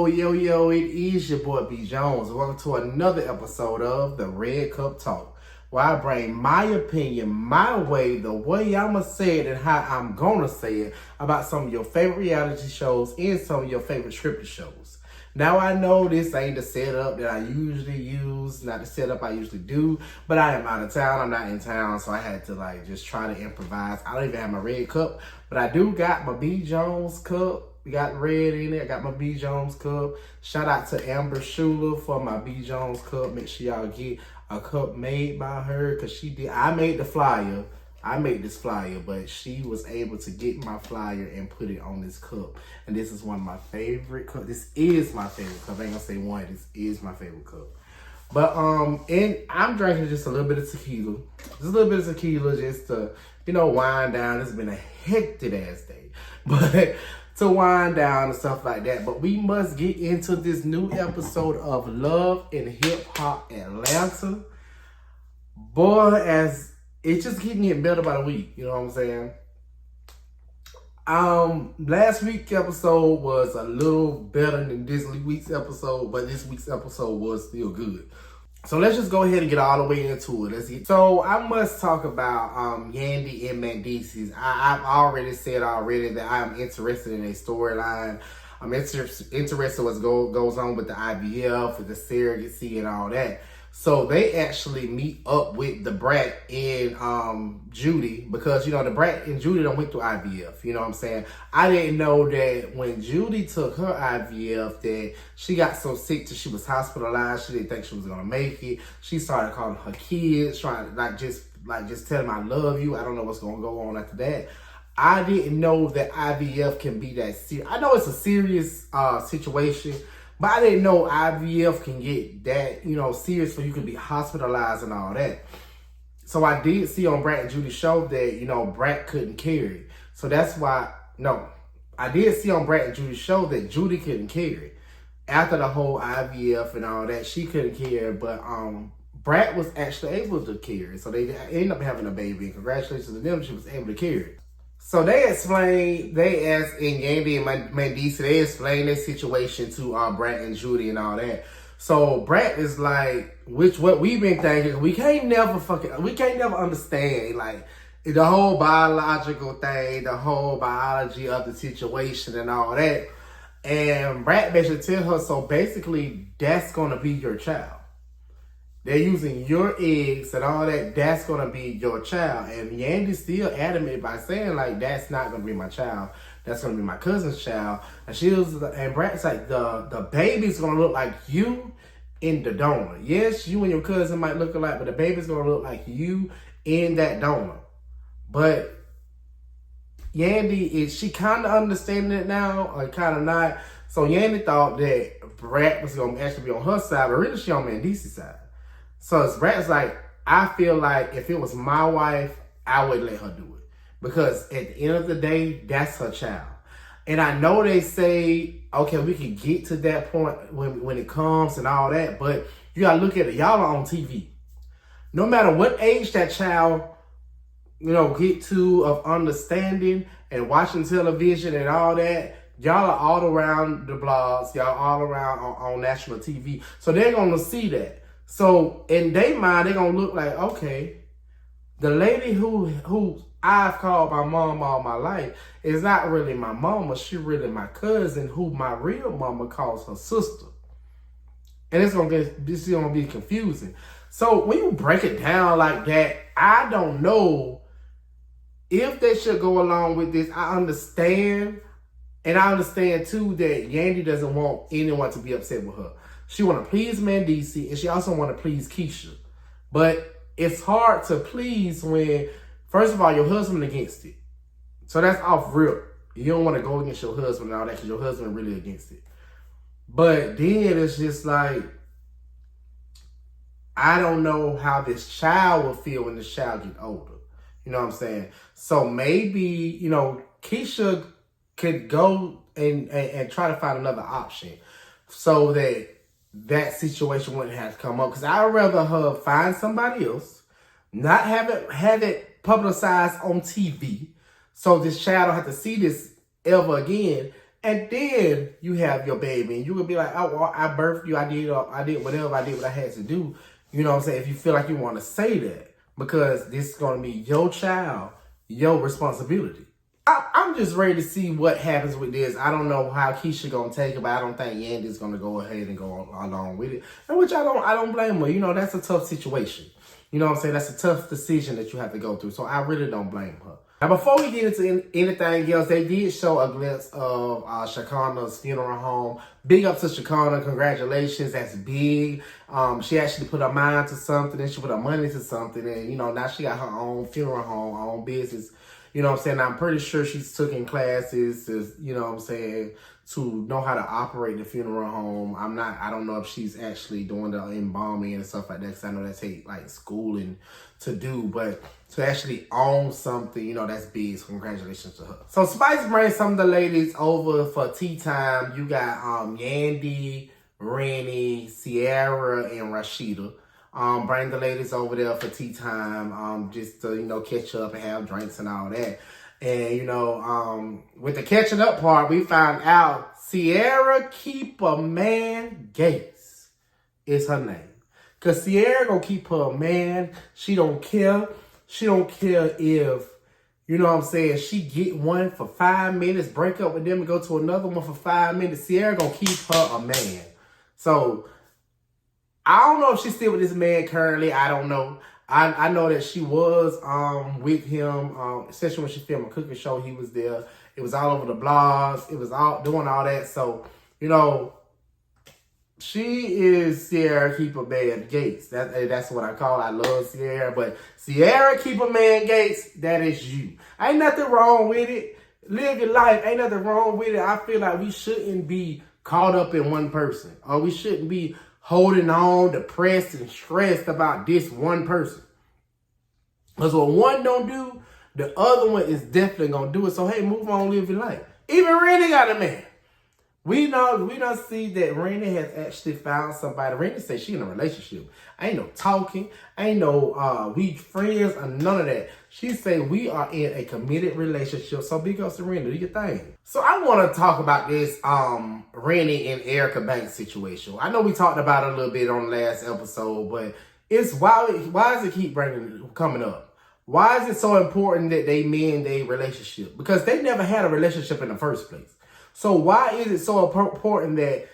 Yo, it is your boy B Jones. Welcome to another episode of the Red Cup Talk, where I bring my opinion, my way, the way I'ma say it and how I'm gonna say it about some of your favorite reality shows and some of your favorite scripted shows. Now I know this ain't the setup that I usually use, not the setup I usually do, but I am out of town, I'm not in town, so I had to just try to improvise. I don't even have my red cup, but I do got my B Jones cup. We got red in it. I got my B Jones cup. Shout out to Amber Schuler for my B Jones cup. Make sure y'all get a cup made by her because she did. I made the flyer. I made this flyer, but she was able to get my flyer and put it on this cup. And this is one of my favorite cups. This is my favorite cup. I ain't gonna say one. This is my favorite cup. But and I'm drinking just a little bit of tequila. Just a little bit of tequila just to, wind down. It's been a hectic ass day. But to wind down and stuff like that. But we must get into this new episode of Love and Hip Hop Atlanta. Boy, as it's just getting better by the week, you know what I'm saying? Last week's episode was a little better than this week's episode, but this week's episode was still good. So let's just go ahead and get all the way into it. So I must talk about Yandy and Mendeecees. I've already said that I'm interested in a storyline. I'm interested what goes on with the IVF, with the surrogacy and all that. So they actually meet up with the Brat and Judy because, the Brat and Judy went through IVF. You know what I'm saying? I didn't know that when Judy took her IVF that she got so sick that she was hospitalized. She didn't think she was going to make it. She started calling her kids, trying to just tell them I love you. I don't know what's going to go on after that. I didn't know that IVF can be that serious. I know it's a serious situation, but I didn't know IVF can get that, serious where you could be hospitalized and all that. So I did see on Brat and Judy's show that, Brat couldn't carry. So that's why, I did see on Brat and Judy's show that Judy couldn't carry. After the whole IVF and all that, she couldn't carry, but Brat was actually able to carry. So they ended up having a baby, and congratulations to them, she was able to carry. So they asked Yandy and Mendeecees, they explained their situation to Brat and Judy and all that. So Brat is like, what we've been thinking, we can't never understand, the whole biological thing, the whole biology of the situation and all that. And Brat basically tell her, so basically that's going to be your child. They're using your eggs and all that. That's going to be your child. And Yandy's still adamant by saying, that's not going to be my child. That's going to be my cousin's child. And Brat's like, the baby's going to look like you in the donor. Yes, you and your cousin might look alike, but the baby's going to look like you in that donor. But Yandy, she kind of understanding it now, or kind of not. So Yandy thought that Brat was going to actually be on her side, but really she on Mendeecees' side. So Brat's like, I feel like if it was my wife, I would let her do it. Because at the end of the day, that's her child. And I know they say, okay, we can get to that point when it comes and all that, but you gotta look at it. Y'all are on TV. No matter what age that child, get to of understanding and watching television and all that, y'all are all around the blogs, y'all all around on national TV. So they're gonna see that. So in their mind, they're gonna look like, okay, the lady who I've called my mom all my life is not really my mama. She really my cousin, who my real mama calls her sister. And this is gonna be confusing. So when you break it down like that, I don't know if they should go along with this. I understand, and I understand too that Yandy doesn't want anyone to be upset with her. She want to please Mendeecees, and she also want to please Keisha. But it's hard to please when, first of all, your husband against it. So that's off rip. You don't want to go against your husband and all that because your husband really against it. But then it's just like, I don't know how this child will feel when this child gets older. You know what I'm saying? So maybe, Keisha could go and try to find another option so that situation wouldn't have to come up. Because I'd rather her find somebody else, not have it publicized on TV, so this child don't have to see this ever again, And then you have your baby, and you could be like, oh, well, I birthed you, I did whatever, I did what I had to do. You know what I'm saying? If you feel like you want to say that, because this is going to be your child, your responsibility. I'm just ready to see what happens with this. I don't know how Keisha gonna take it, but I don't think Yandy's gonna go ahead and go along with it. And which I don't blame her. You know, that's a tough situation. You know what I'm saying? That's a tough decision that you have to go through. So I really don't blame her. Now, before we get into anything else, they did show a glimpse of Shakana's funeral home. Big up to Shakana. Congratulations. That's big. She actually put her mind to something, and she put her money to something. And, you know, now she got her own funeral home, her own business. You know what I'm saying? I'm pretty sure she's taking classes, you know what I'm saying, to know how to operate the funeral home. I don't know if she's actually doing the embalming and stuff like that, because I know that take like schooling to do, but to actually own something, you know, that's big. So congratulations to her. So Spice brings some of the ladies over for tea time. You got Yandy, Rennie, Sierra, and Rashida. Bring the ladies over there for tea time, just to, you know, catch up and have drinks and all that. And, you know, with the catching up part, we found out Sierra Keeper Man Gates is her name. Because Sierra gonna keep her man. She don't care. She don't care if, you know what I'm saying, she get one for 5 minutes, break up with them and go to another one for 5 minutes. Sierra gonna keep her a man. So, I don't know if she's still with this man currently. I don't know. I know that she was with him, especially when she filmed a cooking show. He was there. It was all over the blogs. It was all doing all that. So, you know, she is Sierra Keeper Man Gates. That's what I call her. I love Sierra. But Sierra Keeper Man Gates, that is you. Ain't nothing wrong with it. Live your life. Ain't nothing wrong with it. I feel like we shouldn't be caught up in one person. Or we shouldn't be holding on, depressed and stressed about this one person. Because what one don't do, the other one is definitely going to do it. So, hey, move on, live your life. Even Rennie got a man. We don't see that Rennie has actually found somebody. Rennie said she in a relationship. Ain't no talking. Ain't no we friends or none of that. She said we are in a committed relationship. So big ups to Rennie. Do your thing. So I want to talk about this Rennie and Erica Banks situation. I know we talked about it a little bit on the last episode, but it's why does it keep coming up? Why is it so important that they mend a relationship? Because they never had a relationship in the first place. So why is it so important that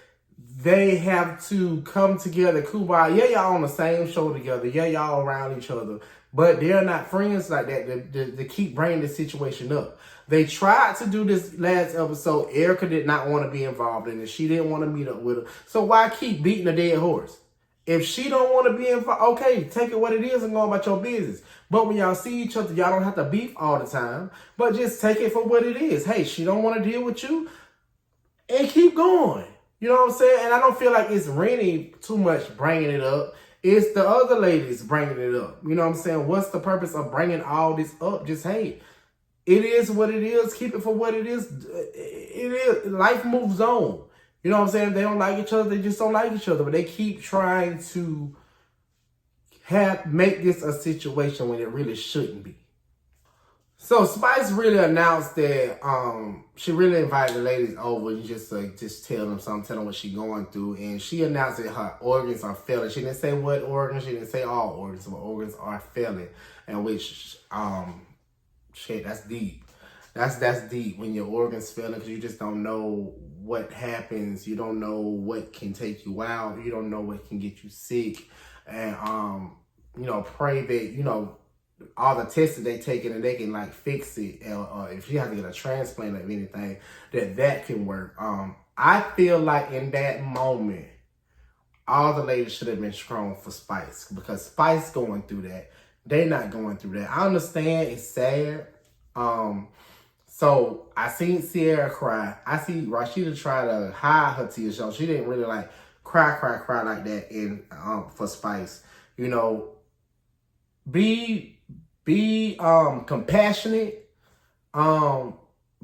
they have to come together, kumbaya? Yeah, y'all on the same show together. Yeah, y'all around each other. But they're not friends like that to keep bringing this situation up. They tried to do this last episode. Erica did not want to be involved in it. She didn't want to meet up with her. So why keep beating a dead horse? If she don't want to be involved, okay, take it what it is and go about your business. But when y'all see each other, y'all don't have to beef all the time. But just take it for what it is. Hey, she don't want to deal with you. And keep going. You know what I'm saying? And I don't feel like it's Rennie too much bringing it up. It's the other ladies bringing it up. You know what I'm saying? What's the purpose of bringing all this up? Just, hey, it is what it is. Keep it for what it is. It is. Life moves on. You know what I'm saying? They don't like each other. They just don't like each other. But they keep trying to make this a situation when it really shouldn't be. So Spice really announced that she really invited the ladies over and just tell them something, tell them what she's going through. And she announced that her organs are failing. She didn't say what organs, she didn't say all organs, but organs are failing. And which shit, that's deep. That's deep when your organs failing, because you just don't know what happens. You don't know what can take you out. You don't know what can get you sick. And you know, pray that, you know, all the tests that they taking and they can like fix it, or if you have to get a transplant or anything, that can work. I feel like in that moment, all the ladies should have been strong for Spice, because Spice going through that. They're not going through that. I understand it's sad. So I seen Sierra cry. I see Rashida try to hide her tears. So she didn't really like cry like that in for Spice. You know, be compassionate.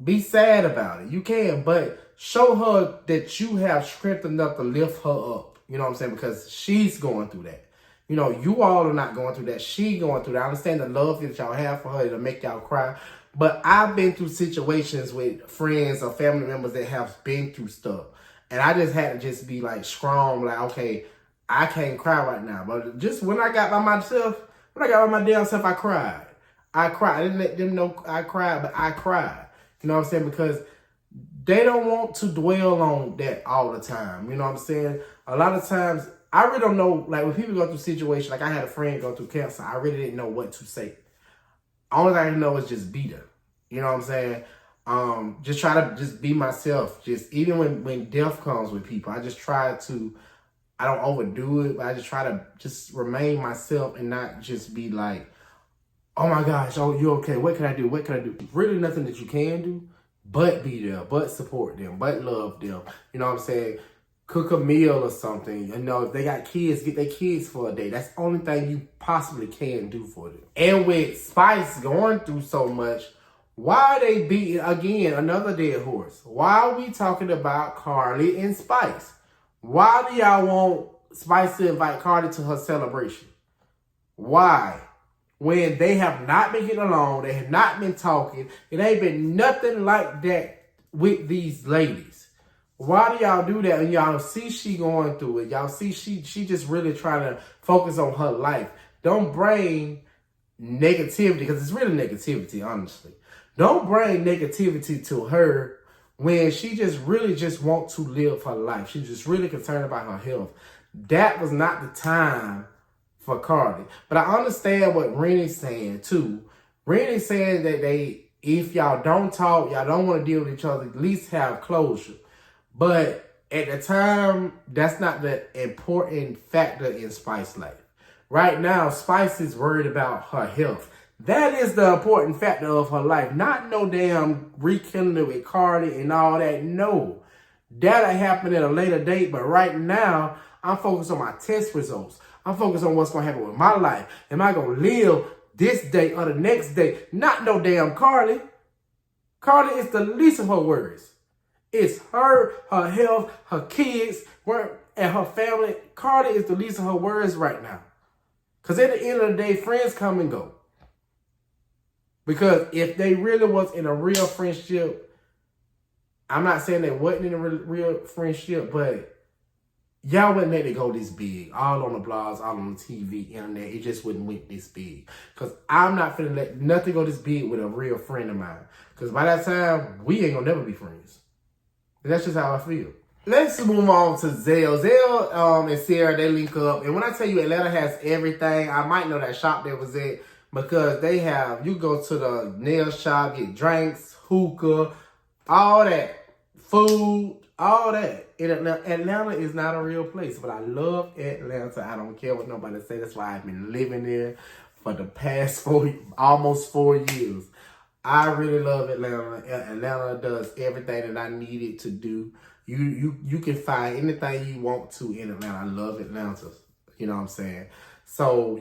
Be sad about it. You can, but show her that you have strength enough to lift her up. You know what I'm saying? Because she's going through that. You all are not going through that. She going through that. I understand the love that y'all have for her to make y'all cry. But I've been through situations with friends or family members that have been through stuff. And I just had to just be like strong, like, okay, I can't cry right now. But just when I got by myself, when I got by my damn self, I cried. I didn't let them know I cried, but I cried. You know what I'm saying? Because they don't want to dwell on that all the time. You know what I'm saying? A lot of times, I really don't know, like when people go through situations, like I had a friend go through cancer, I really didn't know what to say. Only thing I know is just be there. You know what I'm saying? Just try to just be myself. Just even when death comes with people, I just try to, I don't overdo it, but I just try to just remain myself and not just be like, oh my gosh, oh, you okay? What can I do? What can I do? Really nothing that you can do, but be there, but support them, but love them. You know what I'm saying? Cook a meal or something. You know, if they got kids, get their kids for a day. That's the only thing you possibly can do for them. And with Spice going through so much, why are they beating, again, another dead horse? Why are we talking about Cardi and Spice? Why do y'all want Spice to invite Cardi to her celebration? Why? When they have not been getting along, they have not been talking, it ain't been nothing like that with these ladies. Why do y'all do that? And y'all see she going through it. Y'all see she just really trying to focus on her life. Don't bring negativity, because it's really negativity, honestly. Don't bring negativity to her when she just really just want to live her life. She's just really concerned about her health. That was not the time for Cardi. But I understand what Rennie's saying too. Rennie's saying that if y'all don't talk, y'all don't want to deal with each other, at least have closure. But at the time, that's not the important factor in Spice's life. Right now, Spice is worried about her health. That is the important factor of her life. Not no damn rekindling with Cardi and all that. No. That'll happen at a later date. But right now, I'm focused on my test results. I'm focused on what's going to happen with my life. Am I going to live this day or the next day? Not no damn Cardi. Cardi is the least of her worries. It's her health, her kids, and her family. Cardi is the least of her worries right now. Because at the end of the day, friends come and go. Because if they really was in a real friendship, I'm not saying they wasn't in a real friendship, but y'all wouldn't let it go this big. All on the blogs, all on the TV, internet. It just wouldn't went this big. Because I'm not finna let nothing go this big with a real friend of mine. Because by that time, we ain't gonna never be friends. And that's just how I feel. Let's move on to Zell. Zell and Sierra, they link up. And when I tell you Atlanta has everything, I might know that shop that was at. Because they have, you go to the nail shop, get drinks, hookah, all that, food, all that. Atlanta is not a real place, but I love Atlanta. I don't care what nobody say. That's why I've been living there for the past almost 4 years. I really love Atlanta. Atlanta does everything that I need it to do. You can find anything you want to in Atlanta. I love Atlanta. You know what I'm saying? So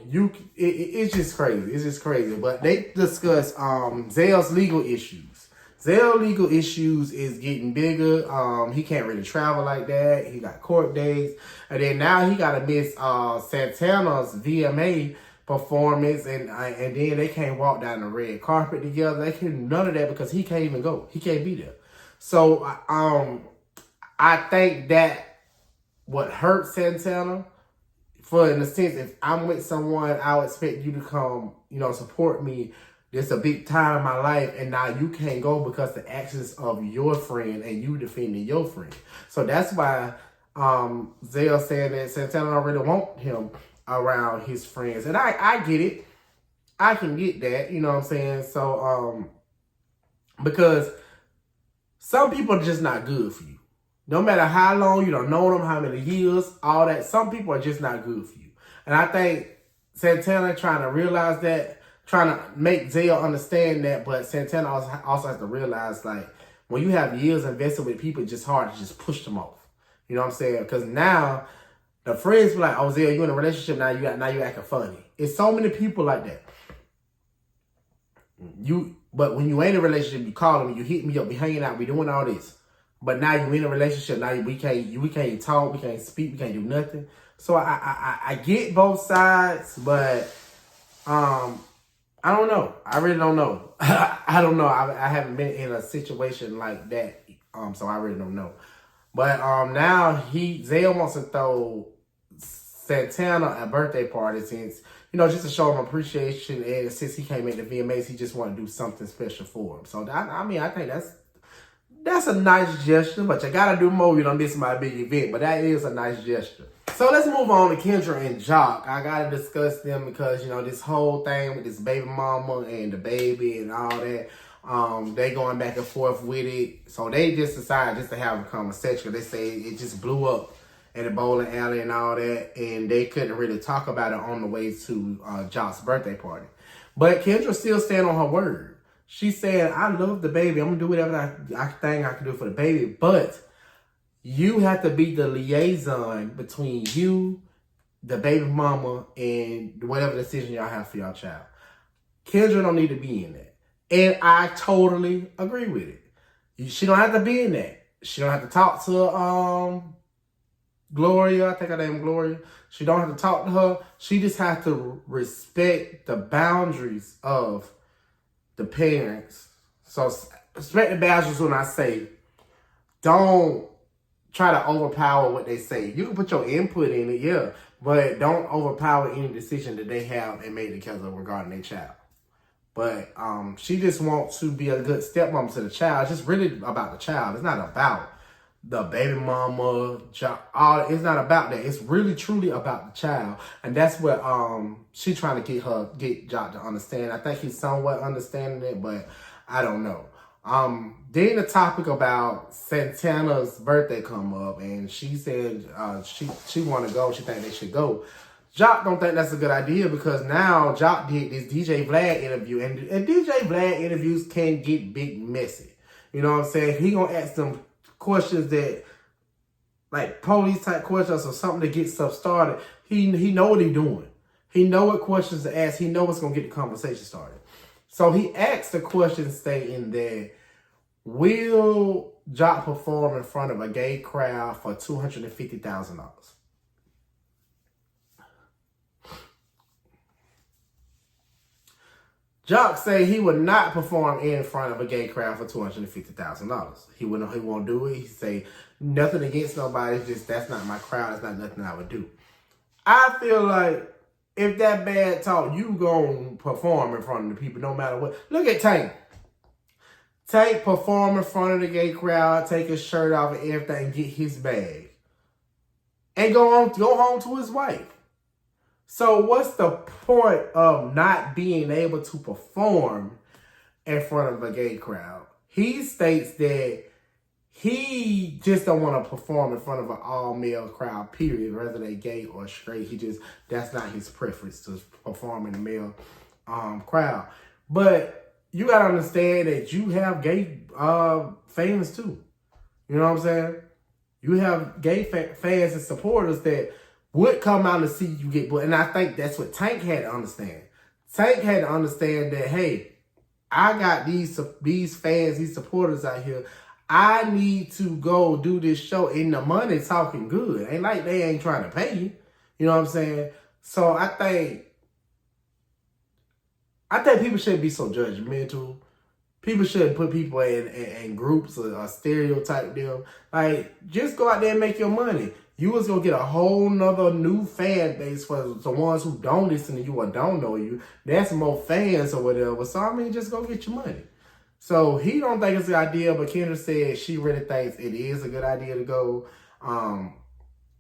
it's just crazy. It's just crazy. But they discuss Zell's legal issues. Zell's legal issues is getting bigger. He can't really travel like that. He got court dates. And then now he got to miss Santana's VMA performance, and then they can't walk down the red carpet together. They can none of that because he can't even go. He can't be there. So I think that what hurt Santana, for in the sense, if I'm with someone, I would expect you to come, support me. It's a big time in my life, and now you can't go because the actions of your friend and you defending your friend. So that's why Zell saying that Santana don't really want him around his friends. And I get it. I can get that, you know what I'm saying? So, because some people are just not good for you. No matter how long you don't know them, how many years, all that, some people are just not good for you. And I think Santana trying to realize that, trying to make Zell understand that, but Santana also has to realize, like, when you have years invested with people, it's just hard to just push them off. You know what I'm saying? Because now the friends be like, oh, Zell, you in a relationship now, you acting funny. It's so many people like that. But when you ain't in a relationship, you call them, you hit me up, we hanging out, we doing all this. But now you in a relationship, now we can't talk, we can't speak, we can't do nothing. So I get both sides, but I don't know. I really don't know. I don't know. I haven't been in a situation like that, so I really don't know. But now Zay wants to throw Santana a birthday party since, just to show him appreciation, and since he came into VMAs, he just want to do something special for him. So I think that's a nice gesture, but you gotta do more. This is my big event, but that is a nice gesture. So let's move on to Kendra and Joc. I gotta discuss them because this whole thing with this baby mama and the baby and all that. They going back and forth with it. So they just decided just to have a conversation. They say it just blew up at the bowling alley and all that, and they couldn't really talk about it on the way to Joc's birthday party. But Kendra still stand on her word. She said, I love the baby. I'm going to do whatever I think I can do for the baby. But you have to be the liaison between you, the baby mama, and whatever decision y'all have for your child. Kendra don't need to be in that. And I totally agree with it. She don't have to be in that. She don't have to talk to Gloria. I think her name is Gloria. She don't have to talk to her. She just has to respect the boundaries of the parents. So respect the boundaries when I say don't try to overpower what they say. You can put your input in it, yeah, but don't overpower any decision that they have and made together regarding their child. But she just wants to be a good stepmom to the child. It's just really about the child. It's not about the baby mama, it's not about that. It's really truly about the child, and that's what she's trying to get Joc to understand. I think he's somewhat understanding it, but I don't know. Then the topic about Santana's birthday come up, and she said she want to go. She think they should go. Joc don't think that's a good idea because now Joc did this DJ Vlad interview, and DJ Vlad interviews can get big messy. You know what I'm saying? He gonna ask them questions that, like police type questions or something to get stuff started. He know what he doing. He know what questions to ask. He know what's gonna get the conversation started. So he asked the question stating that, will Joc perform in front of a gay crowd for $250,000? Joc say he would not perform in front of a gay crowd for $250,000. He won't do it. He say nothing against nobody. Just that's not my crowd. That's not nothing I would do. I feel like if that bad talk, you gonna perform in front of the people no matter what. Look at Tank. Tank perform in front of the gay crowd, take his shirt off and everything, get his bag, and go home to his wife. So what's the point of not being able to perform in front of a gay crowd? He states that he just don't want to perform in front of an all-male crowd, period, whether they gay or straight. That's not his preference to perform in a male crowd. But you got to understand that you have gay fans too. You know what I'm saying? You have gay fans and supporters that would come out and see you get bullied. And I think that's what Tank had to understand. Tank had to understand that, hey, I got these fans, these supporters out here. I need to go do this show, and the money talking good. Ain't like they ain't trying to pay you. You know what I'm saying? So I think people shouldn't be so judgmental. People shouldn't put people in groups or stereotype them. Like, just go out there and make your money. You was going to get a whole nother new fan base for the ones who don't listen to you or don't know you. That's more fans or whatever. So, just go get your money. So, he don't think it's a good idea, but Kendra said she really thinks it is a good idea to go.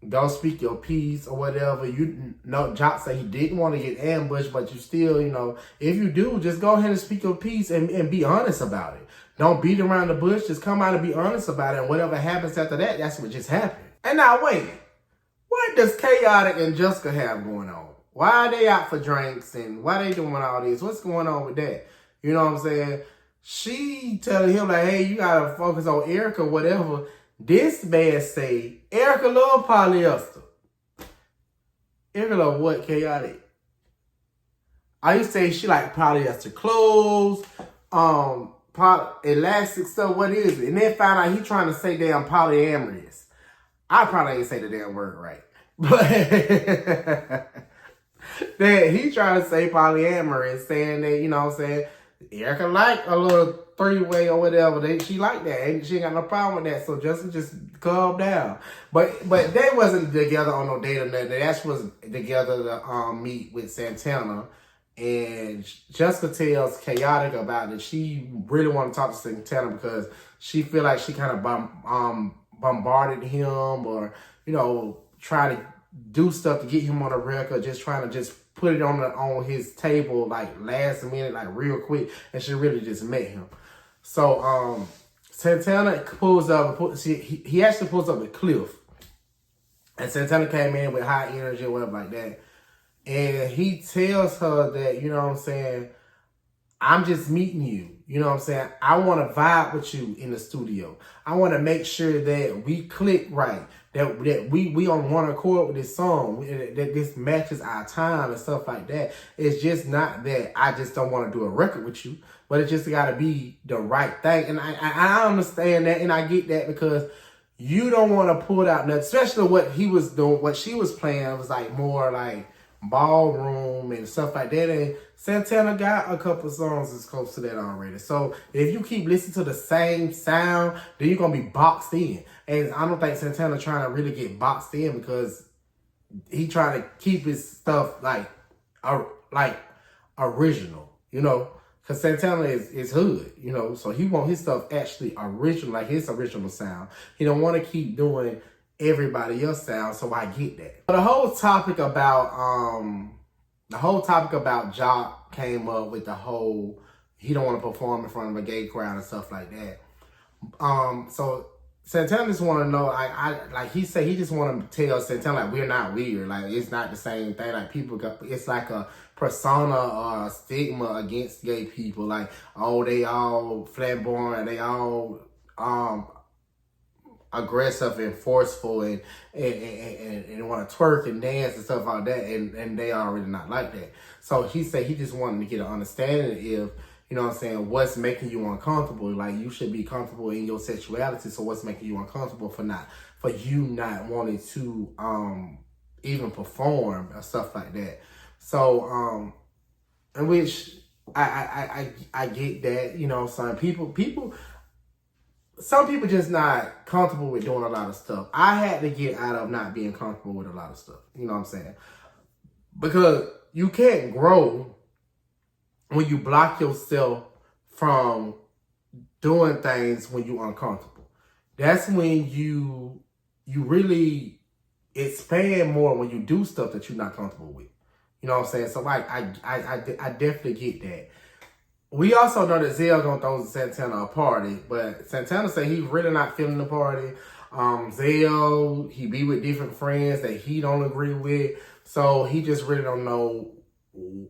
Don't speak your piece or whatever. Joc said he didn't want to get ambushed, but you still, if you do, just go ahead and speak your piece and be honest about it. Don't beat around the bush. Just come out and be honest about it. And whatever happens after that, that's what just happened. And now, wait. What does Chaotic and Jessica have going on? Why are they out for drinks and why they doing all this? What's going on with that? You know what I'm saying? She telling him, like, hey, you got to focus on Erica, whatever. This man say, Erica love polyester. Erica love what, Chaotic? I used to say she like polyester clothes, elastic stuff, what is it? And then found out he trying to say damn polyamorous. I probably ain't say the damn word right. But that he trying to say polyamory, saying that, you know what I'm saying, Erica like a little three-way or whatever. She like that. And she ain't got no problem with that. So Jessica just calm down. But they wasn't together on no date or nothing. They actually was together to meet with Santana. And Jessica tells Chaotic about it. She really want to talk to Santana because she feel like she kind of bombarded him, or, you know, try to do stuff to get him on the record, just trying to just put it on his table like last minute, like real quick, and she really just met him. So Santana pulls up. He actually pulls up with Cliff, and Santana came in with high energy or whatever like that, and he tells her that, you know what I'm saying, I'm just meeting you. You know what I'm saying? I want to vibe with you in the studio. I want to make sure that we click right, that we on one accord with this song, that this matches our time and stuff like that. It's just not that I just don't want to do a record with you, but it just got to be the right thing. And I understand that, and I get that, because you don't want to pull out nothing, especially what he was doing, what she was playing was like more like ballroom and stuff like that. And Santana got a couple songs that's close to that already. So if you keep listening to the same sound, then you're gonna be boxed in. And I don't think Santana trying to really get boxed in, because he trying to keep his stuff like original, you know. Because Santana is hood, you know. So he want his stuff actually original, like his original sound. He don't want to keep doing everybody else sound, so I get that. But the whole topic about Jock came up with the whole, he don't want to perform in front of a gay crowd and stuff like that. So Santana just want to know, like he said, he just want to tell Santana, like, we're not weird, like it's not the same thing, like people got, it's like a persona or a stigma against gay people, like, oh, they all flamboyant, they all aggressive and forceful and want to twerk and dance and stuff like that, and they already not like that. So he said he just wanted to get an understanding if, you know what I'm saying, what's making you uncomfortable. Like, you should be comfortable in your sexuality, so what's making you uncomfortable for you not wanting to even perform or stuff like that. So in which I get that, you know, some people just not comfortable with doing a lot of stuff. I had to get out of not being comfortable with a lot of stuff. You know what I'm saying? Because you can't grow when you block yourself from doing things when you're uncomfortable. That's when you really expand more, when you do stuff that you're not comfortable with. You know what I'm saying? So like I definitely get that. We also know that Zell gonna throw Santana a party, but Santana said he's really not feeling the party. Zell, he be with different friends that he don't agree with, so he just really don't know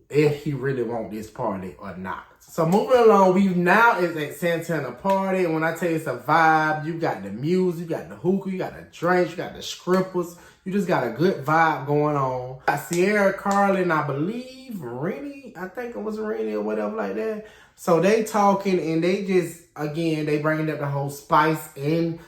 if he really want this party or not. So moving along, we now is at Santana party, and when I tell you it's a vibe, you got the music, you got the hookah, you got the drinks, you got the strippers. You just got a good vibe going on. Got Sierra, Carly, and I believe Rennie. I think it was Rennie or whatever like that. So they talking, and they just, again, they bringing up the whole Spice and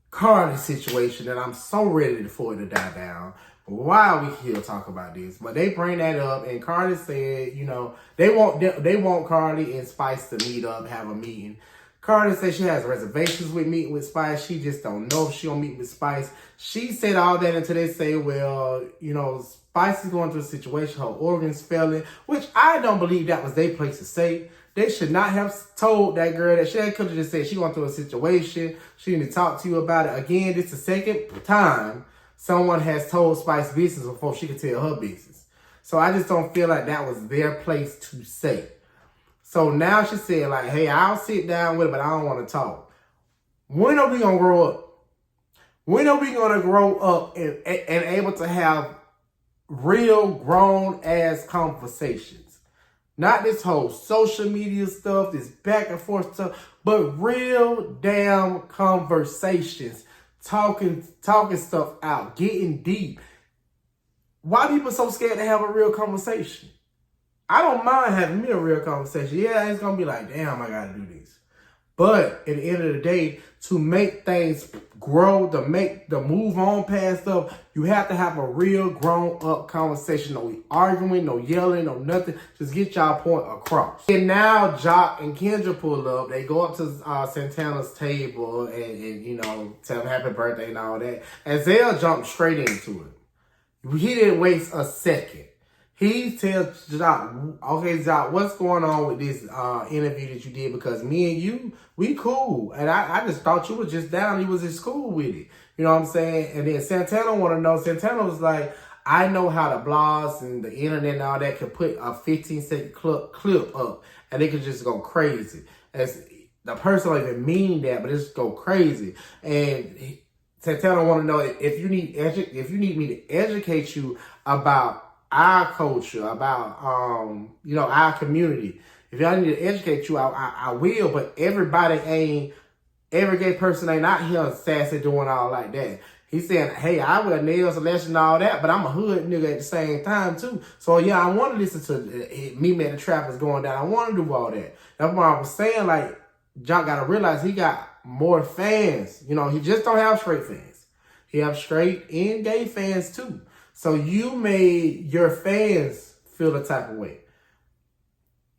Carly situation that I'm so ready for it to die down. Why are we here talk about this? But they bring that up, and Carly said, you know, they want Carly and Spice to meet up, have a meeting. Carly said she has reservations with meeting with Spice. She just don't know if she'll meet with Spice. She said all that until they say, well, you know, Spice is going through a situation, her organs failing, which I don't believe that was their place to say. They should not have told that girl that. She could have just said she going through a situation. She need to talk to you about it. Again, this is the second time someone has told Spice business before she could tell her business. So I just don't feel like that was their place to say. So now she said, like, hey, I'll sit down with her, but I don't want to talk. When are we going to grow up? When are we going to grow up and able to have real grown-ass conversations? Not this whole social media stuff, this back and forth stuff, but real damn conversations. Talking stuff out, getting deep. Why people so scared to have a real conversation? I don't mind having me a real conversation. Yeah, it's going to be like, damn, I got to do this. But at the end of the day, to make things grow, to move on past stuff, you have to have a real grown up conversation. No arguing, no yelling, no nothing. Just get y'all point across. And now Joc and Kendra pull up. They go up to Santana's table and you know, tell him happy birthday and all that. And Zell jumped straight into it. He didn't waste a second. He tells Joc, okay, Joc, what's going on with this interview that you did? Because me and you, we cool. And I just thought you was just down. You was in school with it. You know what I'm saying? And then Santana want to know. Santana was like, I know how the blogs and the internet and all that can put a 15-second clip up. And they can just go crazy. As the person don't even mean that, but it just go crazy. And Santana want to know if you need me to educate you about our culture, about you know, our community. If y'all need to educate you, I will. But every gay person ain't out here sassy doing all like that. He's saying, hey, I wear nails and lashes and all that, but I'm a hood nigga at the same time too. So yeah, I want to listen to Me Man the Trapper's going down. I want to do all that. That's why I was saying, like, Joc got to realize he got more fans. You know, he just don't have straight fans. He have straight and gay fans too. So you made your fans feel the type of way.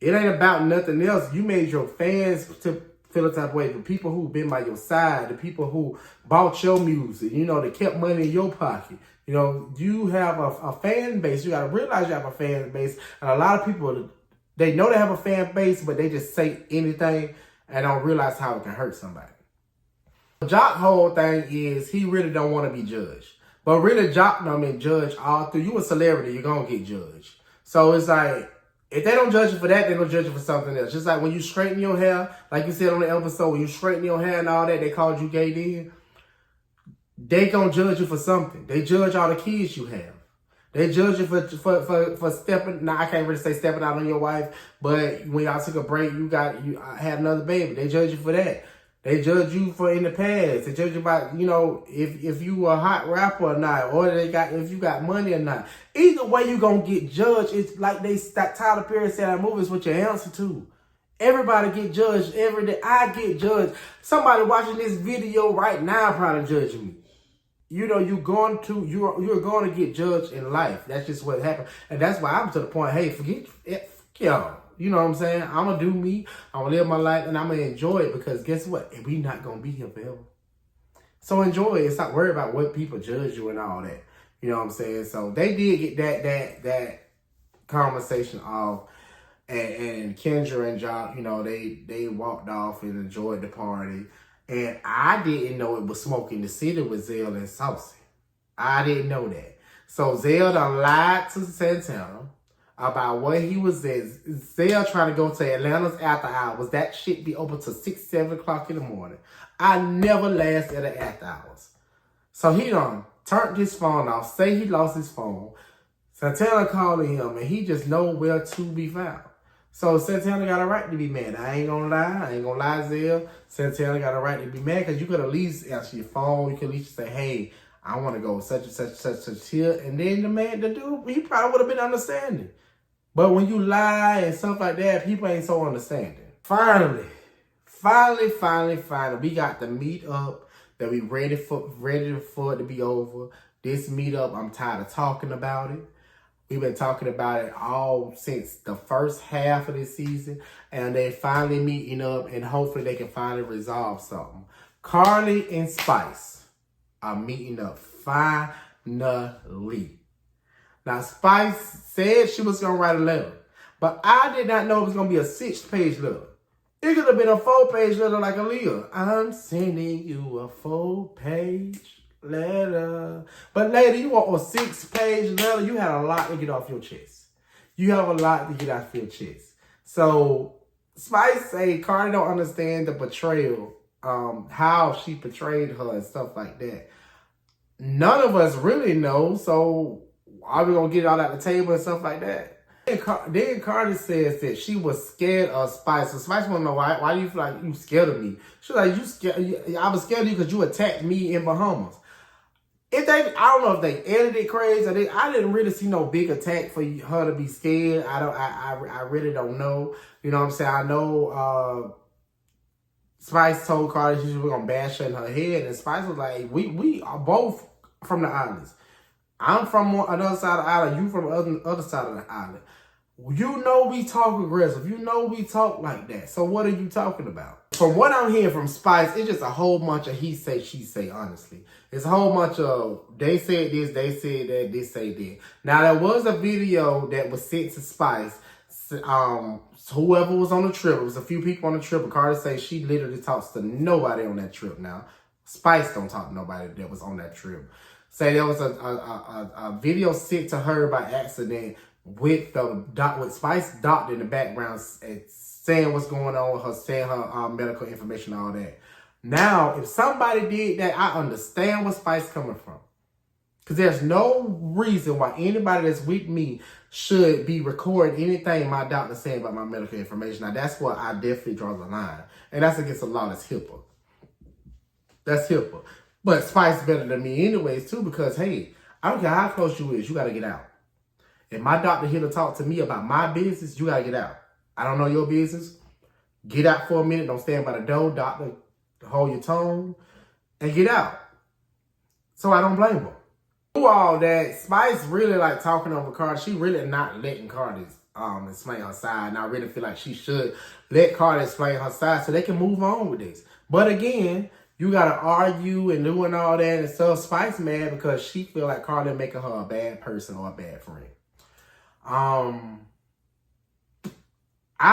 It ain't about nothing else. You made your fans to feel the type of way. The people who been by your side, the people who bought your music, you know, that kept money in your pocket. You know, you have a fan base. You got to realize you have a fan base. And a lot of people, they know they have a fan base, but they just say anything and don't realize how it can hurt somebody. Joc's whole thing is he really don't want to be judged. But really, Joc don't been judged all through. You a celebrity, you're going to get judged. So it's like, if they don't judge you for that, they don't judge you for something else. Just like when you straighten your hair, like you said on the episode, when you straighten your hair and all that, they called you gay then. They going to judge you for something. They judge all the kids you have. They judge you for stepping, now I can't really say stepping out on your wife, but when y'all took a break, you had another baby. They judge you for that. They judge you for in the past. They judge you about, you know, if you a hot rapper or not, or if you got money or not. Either way, you gonna get judged. It's like that Tyler Perry said that movie is what you answer to. Everybody get judged every day. I get judged. Somebody watching this video right now probably judging me. You know, you're going to get judged in life. That's just what happened, and that's why I'm to the point. Hey, forget it, y'all. You know what I'm saying? I'm going to do me. I'm going to live my life and I'm going to enjoy it because guess what? We not going to be here forever. So enjoy it. Stop worrying about what people judge you and all that. You know what I'm saying? So they did get that conversation off. And Kendra and Joc, you know, they walked off and enjoyed the party. And I didn't know it was Smoking the City with Zell and Saucy. I didn't know that. So Zell done lied to Santana about what he was at. Zell trying to go to Atlanta's after hours. That shit be open till 6, 7 o'clock in the morning. I never last at the after hours. So he done turned his phone off. Say he lost his phone. Santana calling him and he just nowhere to be found. So Santana got a right to be mad. I ain't gonna lie, Zell. Santana got a right to be mad because you could at least answer your phone. You could at least say, hey, I want to go such and such here. And then the dude, he probably would have been understanding. But when you lie and stuff like that, people ain't so understanding. Finally, we got the meetup that we ready for it to be over. This meetup, I'm tired of talking about it. We've been talking about it all since the first half of this season. And they're finally meeting up and hopefully they can finally resolve something. Carly and Spice are meeting up finally. Now, Spice said she was going to write a letter, but I did not know it was going to be a 6-page letter. It could have been a 4-page letter like Aaliyah. I'm sending you a 4-page letter. But lady, you want a 6-page letter? You had a lot to get off your chest. So, Spice say Cardi don't understand the betrayal, how she portrayed her and stuff like that. None of us really know, so are we going to get it all at the table and stuff like that? Then Cardi says that she was scared of Spice. So Spice want to know why do you feel like you scared of me? She's like, I was scared of you because you attacked me in Bahamas. I don't know if they edited it crazy. I didn't really see no big attack for her to be scared. I really don't know. You know what I'm saying? I know Spice told Cardi she was gonna bash her in her head, and Spice was like, we are both from the islands. I'm from another side of the island. You from the other side of the island. You know we talk aggressive. You know we talk like that. So what are you talking about? From what I'm hearing from Spice, it's just a whole bunch of he say, she say, honestly. It's a whole bunch of they said this, they said that, this say that. Now, there was a video that was sent to Spice. Whoever was on the trip, it was a few people on the trip. Cardi say she literally talks to nobody on that trip now. Spice don't talk to nobody that was on that trip. Say there was a video sent to her by accident with Spice doctor in the background saying what's going on with her, saying her medical information, all that. Now, if somebody did that, I understand where Spice coming from. Because there's no reason why anybody that's with me should be recording anything my doctor saying about my medical information. Now, that's where I definitely draw the line. And that's against the law. That's HIPAA. That's HIPAA. But Spice better than me anyways, too, because, hey, I don't care how close you is, you got to get out. If my doctor here to talk to me about my business, you got to get out. I don't know your business. Get out for a minute. Don't stand by the door. Doctor, hold your tongue and get out. So I don't blame her. Through all that, Spice really like talking over Cardi. She really not letting Cardi explain her side. And I really feel like she should let Cardi explain her side so they can move on with this. But again, you got to argue and doing all that and stuff. Spice mad because she feel like Cardi making her a bad person or a bad friend. I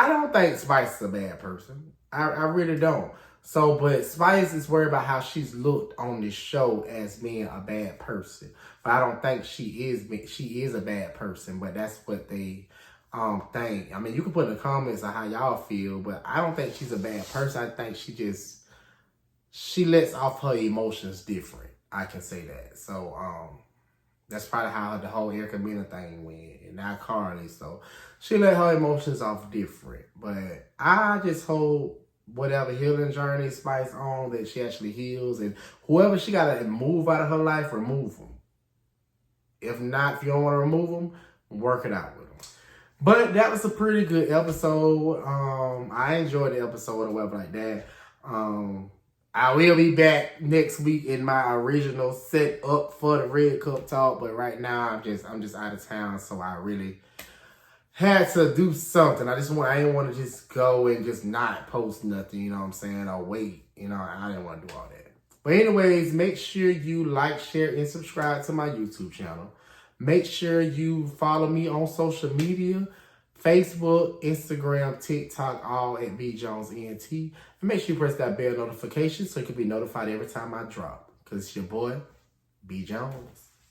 don't think Spice is a bad person. I really don't. So, but Spice is worried about how she's looked on this show as being a bad person. But I don't think she is a bad person, but that's what they think. I mean, you can put in the comments on how y'all feel, but I don't think she's a bad person. I think she lets off her emotions different. I can say that. So, that's probably how the whole Erica Mena thing went, and now Cardi. So she let her emotions off different. But I just hope whatever healing journey Spice on, that she actually heals, and whoever she got to move out of her life, remove them. If not, if you don't want to remove them, work it out with them. But that was a pretty good episode. I enjoyed the episode or whatever like that. I will be back next week in my original set up for the Red Cup talk, but right now I'm just out of town, so I really had to do something. I didn't want to just go and just not post nothing, you know what I'm saying, or wait, I didn't want to do all that. But anyways, make sure you like, share, and subscribe to my YouTube channel. Make sure you follow me on social media. Facebook, Instagram, TikTok, all at BJonesENT. And make sure you press that bell notification so you can be notified every time I drop. Because it's your boy, B Jones.